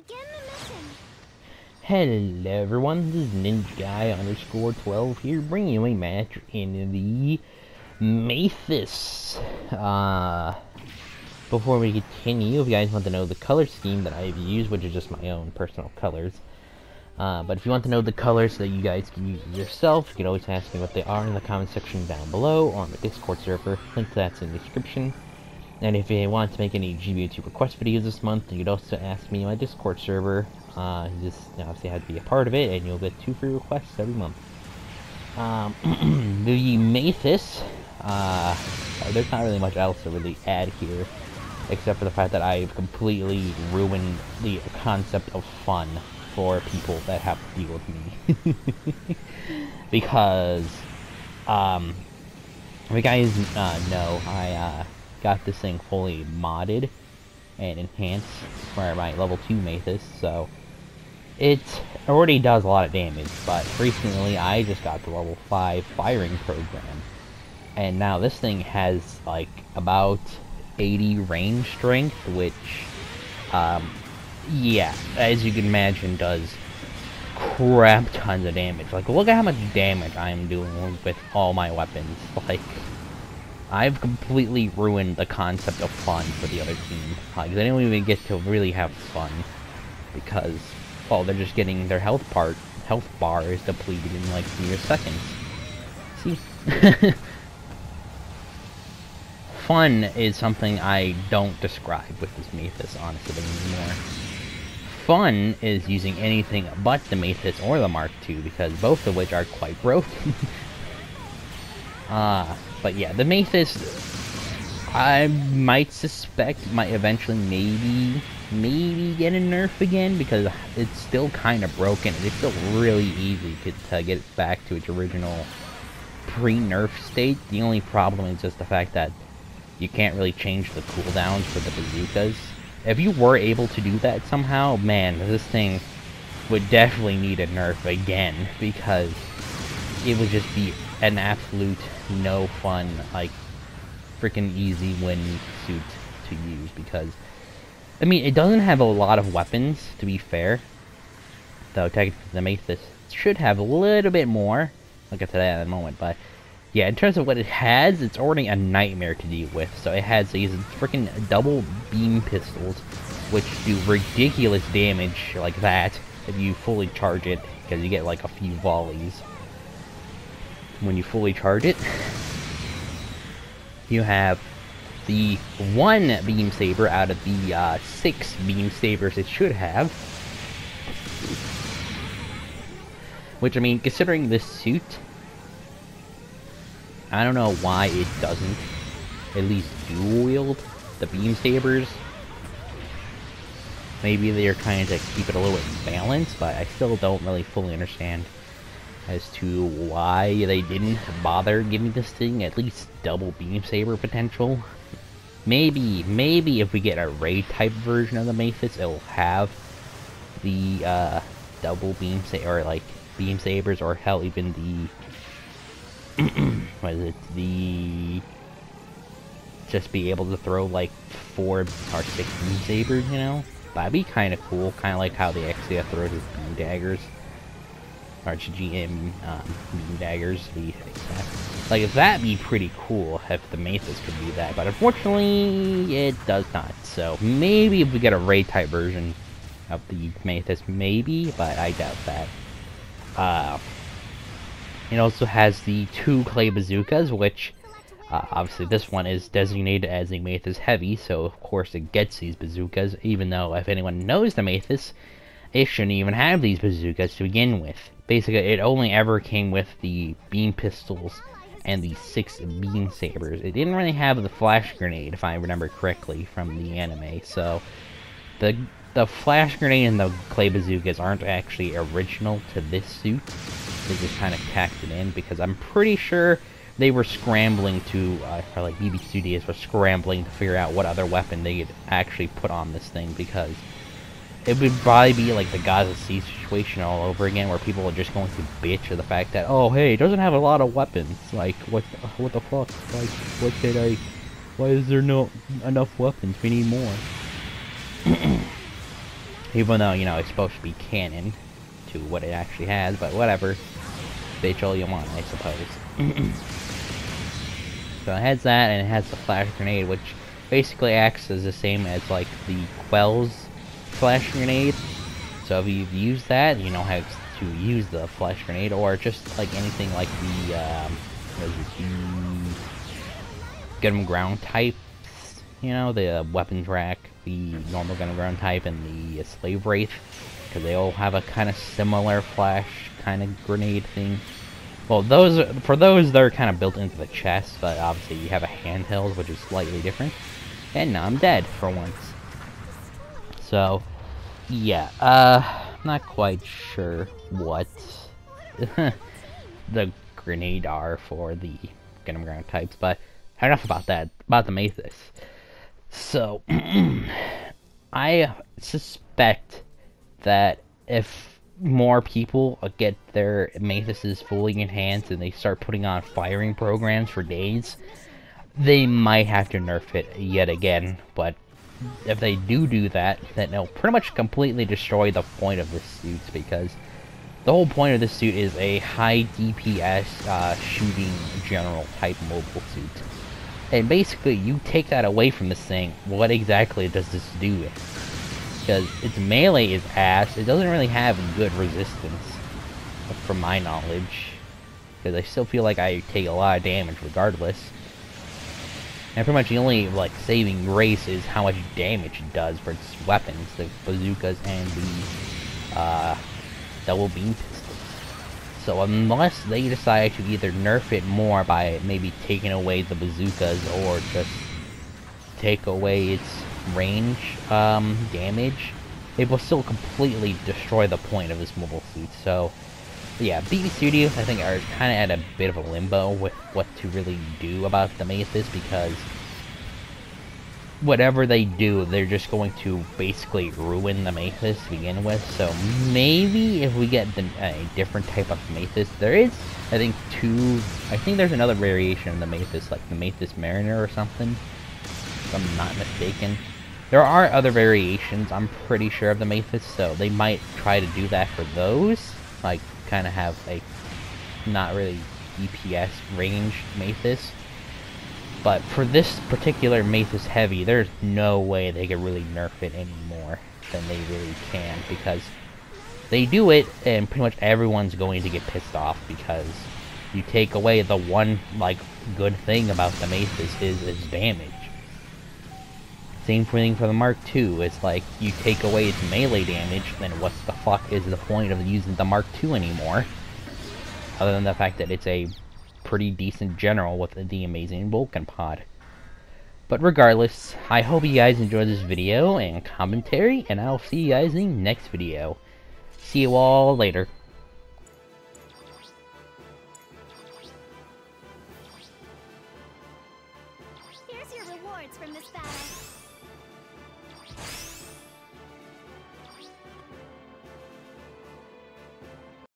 Begin the mission. Hello everyone, this is Ninja_12 here, bringing you a match in the Methuss. Before we continue, if you guys want to know the color scheme that I've used, which is just my own personal colors, but if you want to know the colors so that you guys can use yourself, you can always ask me what they are in the comment section down below, or on the Discord server. Link to that's in the description. And if you want to make any GB02 request videos this month, you could also ask me in my Discord server. You obviously have to be a part of it, and you'll get 2 free requests every month. The Methuss, there's not really much else to really add here, except for the fact that I've completely ruined the concept of fun for people that have to deal with me. Because, if you guys know, I got this thing fully modded and enhanced for my level 2 Methuss, so it already does a lot of damage, but recently I just got the level 5 firing program, and now this thing has like about 80 range strength, which, yeah, as you can imagine, does crap tons of damage. Like, look at how much damage I'm doing with all my weapons. Like, I've completely ruined the concept of fun for the other team. Like, they don't even get to really have fun, because, well, they're just getting their health bar is depleted in like mere seconds. See? Fun is something I don't describe with this Methuss, honestly, anymore. Fun is using anything but the Methuss or the Mark II, because both of which are quite broken. But yeah, the Methuss, I might suspect might eventually maybe get a nerf again, because it's still kind of broken. It's still really easy to get it back to its original pre-nerf state. The only problem is just the fact that you can't really change the cooldowns for the bazookas. If you were able to do that somehow, man, this thing would definitely need a nerf again, because it would just be an absolute no fun, like, freaking easy win suit to use. Because, I mean, it doesn't have a lot of weapons, to be fair, though technically the Methuss should have a little bit more. I'll get to that in a moment, but yeah, in terms of what it has, it's already a nightmare to deal with. So it has these freaking double beam pistols, which do ridiculous damage like that if you fully charge it, because you get like a few volleys when you fully charge it. You have the 1 beam saber out of the 6 beam sabers it should have. Which, I mean, considering this suit, I don't know why it doesn't at least dual wield the beam sabers. Maybe they're trying to keep it a little bit balanced, but I still don't really fully understand as to why they didn't bother giving this thing at least double beam saber potential. Maybe if we get a raid type version of the Methuss, it'll have the double beam or like beam sabers, or hell, even the what is it? Just be able to throw like 4 or 6 beam sabers, you know? That'd be kind of cool, kind of like how the XCF throws his beam daggers. RGM beam daggers, like, that'd be pretty cool if the Methuss could do that, but unfortunately it does not. So maybe if we get a raid type version of the Methuss, maybe, but I doubt that. It also has the 2 clay bazookas, which obviously this one is designated as a Methuss heavy, so of course it gets these bazookas, even though if anyone knows the Methuss, it shouldn't even have these bazookas to begin with. Basically, it only ever came with the beam pistols and the 6 beam sabers. It didn't really have the flash grenade, if I remember correctly, from the anime. So the flash grenade and the clay bazookas aren't actually original to this suit. They just kind of tacked it in, because I'm pretty sure they were scrambling to, or like BB Studios were scrambling to figure out what other weapon they could actually put on this thing, because it would probably be like the Gaza Sea situation all over again, where people are just going to bitch at the fact that, oh hey, it doesn't have a lot of weapons. Like, what the fuck? Like, why is there no enough weapons? We need more. Even though, you know, it's supposed to be canon to what it actually has, but whatever. Bitch all you want, I suppose. So it has that, and it has the flash grenade, which basically acts as the same as, like, the Quell's flash grenade. So if you've used that, you know how to use the flash grenade, or just, like, anything like the, gun ground type, you know, the weapons rack, the normal gun ground type, and the slave wraith, because they all have a kind of similar flash kind of grenade thing. Well, those they're kind of built into the chest, but obviously you have a handheld, which is slightly different. And now I'm dead for once. So, yeah, not quite sure what the grenade are for the gun ground types, but enough about that, about the Methuss. So, I suspect that if more people get their Methusses fully enhanced and they start putting on firing programs for days, they might have to nerf it yet again. But if they do that, then they'll pretty much completely destroy the point of this suit, because the whole point of this suit is a high DPS shooting general type mobile suit. And basically, you take that away from this thing, what exactly does this do? Because its melee is ass, it doesn't really have good resistance, from my knowledge. Because I still feel like I take a lot of damage regardless. And pretty much the only, like, saving grace is how much damage it does for its weapons, the bazookas and the, double beam pistols. So unless they decide to either nerf it more by maybe taking away the bazookas, or just take away its range damage, it will still completely destroy the point of this mobile suit. So yeah, BB Studios, I think, are kind of at a bit of a limbo with what to really do about the Methuss, because whatever they do, they're just going to basically ruin the Methuss to begin with. So maybe if we get a different type of Methuss, there is, I think there's another variation of the Methuss, like the Methuss Mariner or something, if I'm not mistaken. There are other variations, I'm pretty sure, of the Methuss, so they might try to do that for those, like kind of have a not really DPS range Methuss. But for this particular Methuss Heavy, there's no way they can really nerf it any more than they really can, because they do it and pretty much everyone's going to get pissed off, because you take away the one, like, good thing about the Methuss is its damage. Same thing for the Mark II. It's like, you take away its melee damage, then what the fuck is the point of using the Mark II anymore? Other than the fact that it's a pretty decent general with the amazing Vulcan pod. But regardless, I hope you guys enjoyed this video and commentary, and I'll see you guys in the next video. See you all later. Here's your rewards from this battle.